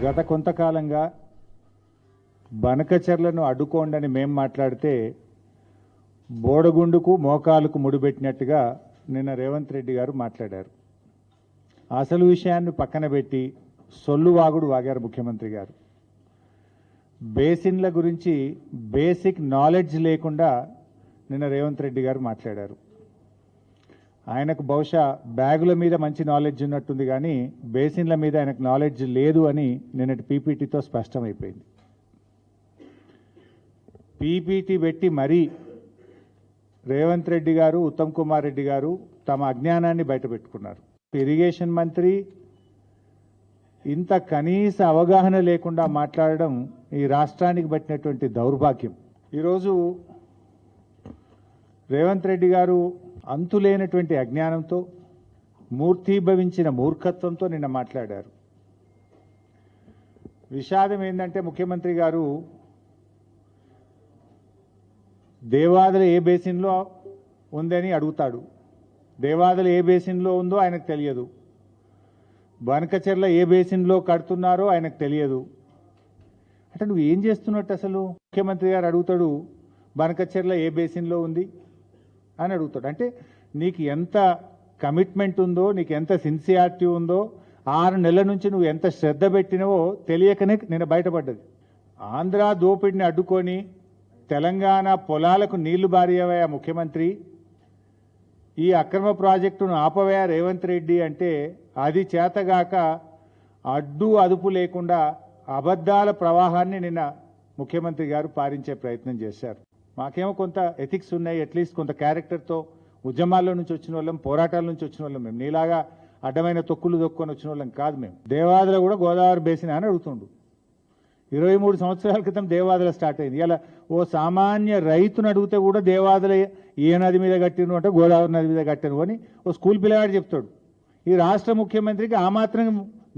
గత కొంతకాలంగా బనకచెర్లను అడ్డుకోండని మేం మాట్లాడితే బోడగుండుకు మోకాలకు ముడిపెట్టినట్టుగా నిన్న రేవంత్ రెడ్డి గారు మాట్లాడారు. అసలు విషయాన్ని పక్కన పెట్టి సొల్లు వాగుడు వాగారు ముఖ్యమంత్రి గారు. బేసిన్ల గురించి బేసిక్ నాలెడ్జ్ లేకుండా నిన్న రేవంత్ రెడ్డి గారు మాట్లాడారు. ఆయనకు బహుశా బ్యాగుల మీద మంచి నాలెడ్జ్ ఉన్నట్టుంది, కానీ బేసిన్ల మీద ఆయనకు నాలెడ్జ్ లేదు అని నిన్నటి పీపీటీతో స్పష్టమైపోయింది. పీపీటీ పెట్టి మరీ రేవంత్ రెడ్డి గారు, ఉత్తమ్ కుమార్ రెడ్డి గారు తమ అజ్ఞానాన్ని బయటపెట్టుకున్నారు. ఇరిగేషన్ మంత్రి ఇంత కనీస అవగాహన లేకుండా మాట్లాడడం ఈ రాష్ట్రానికి పట్టినటువంటి దౌర్భాగ్యం. ఈరోజు రేవంత్ రెడ్డి గారు అంతులేనటువంటి అజ్ఞానంతో, మూర్తీభవించిన మూర్ఖత్వంతో నిన్న మాట్లాడారు. విషాదం ఏంటంటే ముఖ్యమంత్రి గారు దేవాదుల ఏ బేసిన్లో ఉందని అడుగుతాడు. దేవాదుల ఏ బేసిన్లో ఉందో ఆయనకు తెలియదు. బనకచెర్ల ఏ బేసిన్లో కడుతున్నారో ఆయనకు తెలియదు. అంటే నువ్వు ఏం చేస్తున్నట్టు అసలు? ముఖ్యమంత్రి గారు అడుగుతాడు, బనకచెర్ల ఏ బేసిన్లో ఉంది అని అడుగుతాడు. అంటే నీకు ఎంత కమిట్మెంట్ ఉందో, నీకు ఎంత సిన్సియారిటీ ఉందో, 6 నెలల నుంచి నువ్వు ఎంత శ్రద్ధ పెట్టినవో తెలియకనే నేను బయటపడ్డది. ఆంధ్ర దోపిడిని అడ్డుకొని తెలంగాణ పొలాలకు నీళ్లు బారియవయా ముఖ్యమంత్రి, ఈ అక్రమ ప్రాజెక్టును ఆపవయా రేవంత్ రెడ్డి అంటే అది చేతగాక అడ్డు అదుపు లేకుండా అబద్ధాల ప్రవాహాన్ని నిన్న ముఖ్యమంత్రి గారు పారించే ప్రయత్నం చేశారు. మాకేమో కొంత ఎథిక్స్ ఉన్నాయి, అట్లీస్ట్ కొంత క్యారెక్టర్తో ఉద్యమాల్లో నుంచి వచ్చిన వాళ్ళం, పోరాటాల నుంచి వచ్చిన వాళ్ళం. మేము నీలాగా అడ్డమైన తొక్కులు దొక్కుని వచ్చిన వాళ్ళం కాదు. మేము దేవాదుల కూడా గోదావరి బేసిన్ అని అడుగుతుండు. 23 సంవత్సరాల క్రితం దేవాదుల స్టార్ట్ అయింది. ఇలా ఓ సామాన్య రైతును అడిగితే కూడా దేవాదుల ఏ నది మీద కట్టిను అంటే గోదావరి నది మీద కట్టాను అని ఓ స్కూల్ పిల్లవాడు చెప్తాడు. ఈ రాష్ట్ర ముఖ్యమంత్రికి ఆ మాత్రం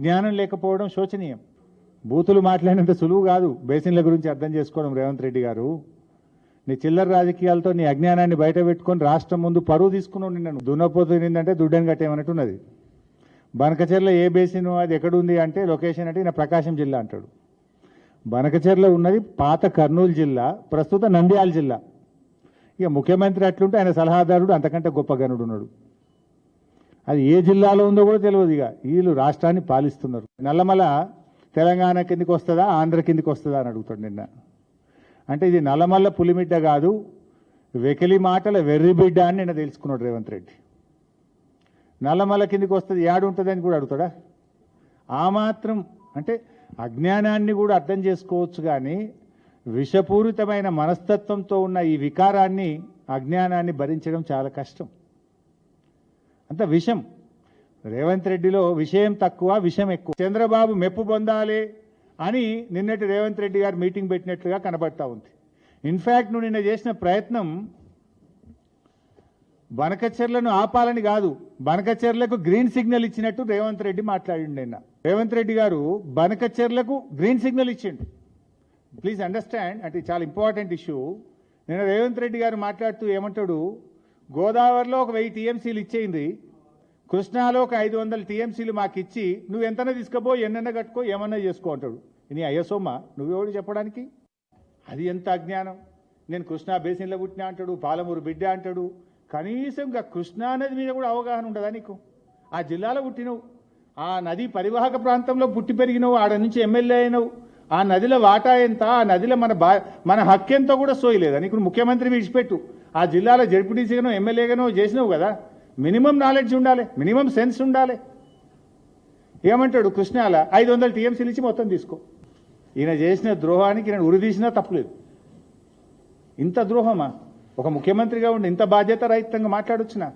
జ్ఞానం లేకపోవడం శోచనీయం. బూతులు మాట్లాడినంత సులువు కాదు బేసిన్ల గురించి అర్థం చేసుకోవడం. రేవంత్ రెడ్డి గారు, నీ చిల్లర రాజకీయాలతో నీ అజ్ఞానాన్ని బయట పెట్టుకొని రాష్ట్రం ముందు పరువు తీసుకున్నావు. నిన్ను దున్నపోతు నిందంటే దుడ్డని కట్టేమన్నట్టున్నది. బనకచెర్ల ఏ బేసిన్ అది ఎక్కడుంది అంటే లొకేషన్ అంటే ఈయన ప్రకాశం జిల్లా అంటాడు. బనకచెర్ల ఉన్నది పాత కర్నూలు జిల్లా, ప్రస్తుత నంద్యాల జిల్లా. ఇక ముఖ్యమంత్రి అట్లుంటే ఆయన సలహాదారుడు అంతకంటే గొప్ప గనుడు ఉన్నాడు. అది ఏ జిల్లాలో ఉందో కూడా తెలియదు. ఇక వీళ్ళు రాష్ట్రాన్ని పాలిస్తున్నారు. నల్లమల తెలంగాణ కిందికి వస్తుందా, ఆంధ్ర కిందికి వస్తుందా అని అడుగుతాడు నిన్న. అంటే ఇది నల్లమల్ల పులిమిడ్డ కాదు, వెకిలి మాటల వెర్రిబిడ్డ అని నిన్న తెలుసుకున్నాడు రేవంత్ రెడ్డి. నల్లమల్ల కిందికి వస్తుంది ఏడుంటుందని కూడా అడుగుతాడా? ఆ మాత్రం అంటే అజ్ఞానాన్ని కూడా అర్థం చేసుకోవచ్చు, కానీ విషపూరితమైన మనస్తత్వంతో ఉన్న ఈ వికారాన్ని, అజ్ఞానాన్ని భరించడం చాలా కష్టం. అంత విషం. రేవంత్ రెడ్డిలో విషయం తక్కువ, విషం ఎక్కువ. చంద్రబాబు మెప్పు పొందాలి అని నిన్నటి రేవంత్ రెడ్డి గారు మీటింగ్ పెట్టినట్లుగా కనబడతా ఉంది. ఇన్ఫ్యాక్ట్ నువ్వు నిన్న చేసిన ప్రయత్నం బనకచెర్లను ఆపాలని కాదు, బనకచెర్లకు గ్రీన్ సిగ్నల్ ఇచ్చినట్టు రేవంత్ రెడ్డి మాట్లాడిండు నిన్న. రేవంత్ రెడ్డి గారు బనకచెర్లకు గ్రీన్ సిగ్నల్ ఇచ్చిండు. ప్లీజ్ అండర్స్టాండ్, అంటే చాలా ఇంపార్టెంట్ ఇష్యూ. నిన్న రేవంత్ రెడ్డి గారు మాట్లాడుతూ ఏమంటాడు, గోదావరిలో ఒక 1000 టీఎంసీలు ఇచ్చేయింది, కృష్ణాలో ఒక 500 టీఎంసీలు మాకు ఇచ్చి నువ్వు ఎంతనే తీసుకుపో, ఎన్నెన్న కట్టుకో, ఏమన్నా చేసుకో అంటాడు. నీ అయ్యసోమ్మ నువ్వెవడు చెప్పడానికి? అది ఎంత అజ్ఞానం. నేను కృష్ణా బేసిన్లో పుట్టినా అంటాడు, పాలమూరు బిడ్డ అంటాడు. కనీసం ఇంకా కృష్ణా నది మీద కూడా అవగాహన ఉండదా నీకు? ఆ జిల్లాలో పుట్టినవు, ఆ నది పరివాహక ప్రాంతంలో పుట్టి పెరిగినవు, ఆడ నుంచి ఎమ్మెల్యే అయినవు. ఆ నదిలో వాటా ఎంత, ఆ నదిలో మన హక్కు ఎంతో కూడా సోయలేదా నీకు? ముఖ్యమంత్రి విడిచిపెట్టు, ఆ జిల్లాలో జడ్పీటీసీగానో ఎమ్మెల్యేగానో చేసినావు కదా. మినిమం నాలెడ్జ్ ఉండాలి, మినిమం సెన్స్ ఉండాలి. ఏమంటాడు, కృష్ణాల 500 టీఎంసీలు ఇచ్చి మొత్తం తీసుకో. ఈయన చేసిన ద్రోహానికి నేను ఉరిదీసినా తప్పులేదు. ఇంత ద్రోహమా? ఒక ముఖ్యమంత్రిగా ఉండి ఇంత బాధ్యత రహితంగా మాట్లాడొచ్చునా?